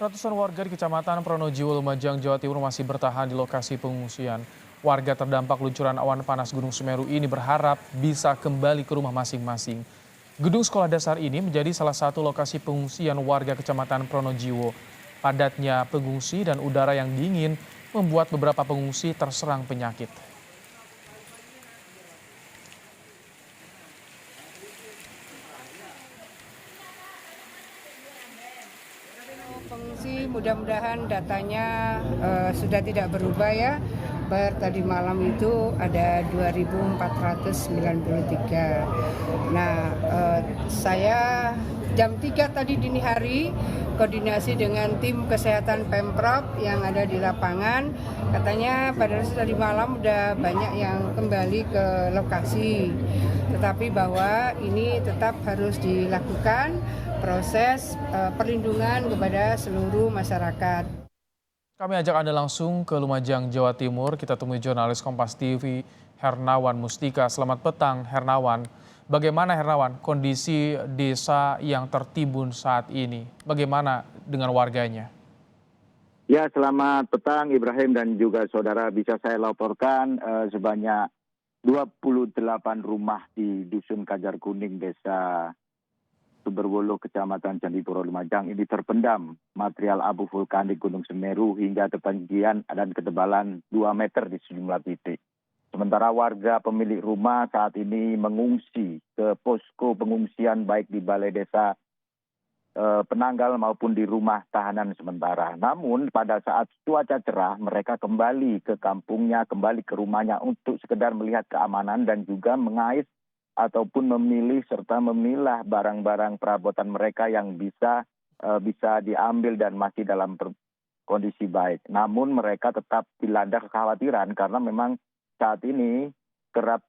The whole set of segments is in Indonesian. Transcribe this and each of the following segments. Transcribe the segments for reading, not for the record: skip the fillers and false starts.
Ratusan warga di Kecamatan Pronojiwo, Lumajang, Jawa Timur masih bertahan di lokasi pengungsian. Warga terdampak luncuran awan panas Gunung Semeru ini berharap bisa kembali ke rumah masing-masing. Gedung sekolah dasar ini menjadi salah satu lokasi pengungsian warga Kecamatan Pronojiwo. Padatnya pengungsi dan udara yang dingin membuat beberapa pengungsi terserang penyakit. Pengungsi mudah-mudahan datanya sudah tidak berubah ya. Tadi malam itu ada 2.493. Nah, saya jam 3 tadi dini hari koordinasi dengan tim kesehatan Pemprov yang ada di lapangan. Katanya pada tadi malam udah banyak yang kembali ke lokasi. Tetapi bahwa ini tetap harus dilakukan proses perlindungan kepada seluruh masyarakat. Kami ajak Anda langsung ke Lumajang, Jawa Timur. Kita temui jurnalis Kompas TV Hernawan Mustika. Selamat petang Hernawan. Bagaimana Hernawan kondisi desa yang tertimbun saat ini? Bagaimana dengan warganya? Ya, selamat petang Ibrahim dan juga saudara. Bisa saya laporkan sebanyak 28 rumah di Dusun Kajar Kuning, Desa Sumberwuluh, Kecamatan Candipuro, Lumajang ini terpendam material abu vulkanik Gunung Semeru hingga ketinggian dan ketebalan 2 meter di sejumlah titik. Sementara warga pemilik rumah saat ini mengungsi ke posko pengungsian baik di Balai Desa Penanggal maupun di rumah tahanan sementara. Namun pada saat cuaca cerah mereka kembali ke kampungnya, kembali ke rumahnya untuk sekedar melihat keamanan dan juga mengais ataupun memilih serta memilah barang-barang perabotan mereka yang bisa diambil dan masih dalam kondisi baik. Namun mereka tetap dilanda kekhawatiran karena memang saat ini kerap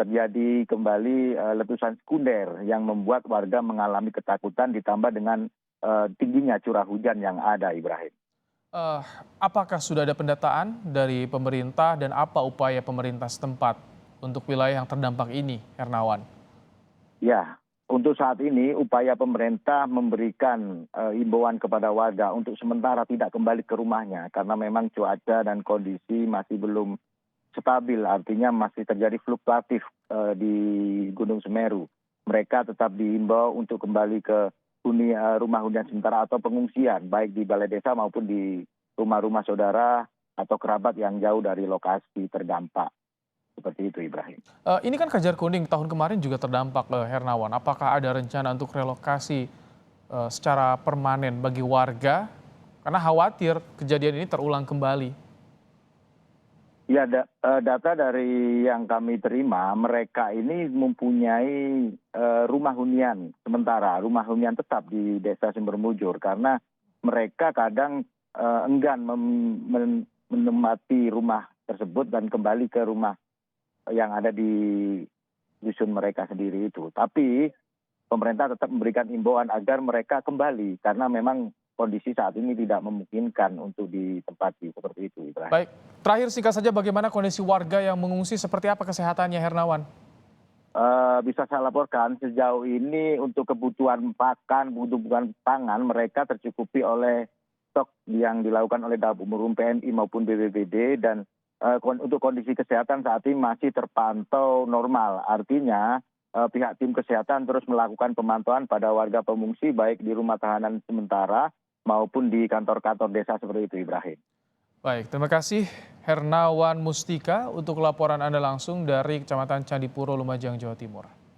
terjadi kembali letusan sekunder yang membuat warga mengalami ketakutan ditambah dengan tingginya curah hujan yang ada, Ibrahim. Apakah sudah ada pendataan dari pemerintah dan apa upaya pemerintah setempat untuk wilayah yang terdampak ini, Hernawan? Ya, untuk saat ini upaya pemerintah memberikan imbauan kepada warga untuk sementara tidak kembali ke rumahnya karena memang cuaca dan kondisi masih belum stabil, artinya masih terjadi fluktuatif di Gunung Semeru. Mereka tetap diimbau untuk kembali ke rumah hunian sementara atau pengungsian, baik di balai desa maupun di rumah-rumah saudara atau kerabat yang jauh dari lokasi terdampak. Seperti itu, Ibrahim. Ini kan Kajar Kuning tahun kemarin juga terdampak, Hernawan. Apakah ada rencana untuk relokasi secara permanen bagi warga? Karena khawatir kejadian ini terulang kembali. Ya, data dari yang kami terima, mereka ini mempunyai rumah hunian sementara, rumah hunian tetap di Desa Sumbermujur karena mereka kadang enggan menempati rumah tersebut dan kembali ke rumah yang ada di dusun mereka sendiri itu. Tapi pemerintah tetap memberikan imbauan agar mereka kembali karena memang kondisi saat ini tidak memungkinkan untuk ditempati seperti itu, Ibrahim. Baik, terakhir singkat saja bagaimana kondisi warga yang mengungsi, seperti apa kesehatannya, Hernawan? Bisa saya laporkan sejauh ini untuk kebutuhan pakan, kebutuhan pangan mereka tercukupi oleh stok yang dilakukan oleh Dabumurun PNI maupun BPBD dan untuk kondisi kesehatan saat ini masih terpantau normal. Artinya pihak tim kesehatan terus melakukan pemantauan pada warga pengungsi baik di rumah tahanan sementara maupun di kantor-kantor desa seperti itu, Ibrahim. Baik, terima kasih Hernawan Mustika untuk laporan Anda langsung dari Kecamatan Candipuro, Lumajang, Jawa Timur.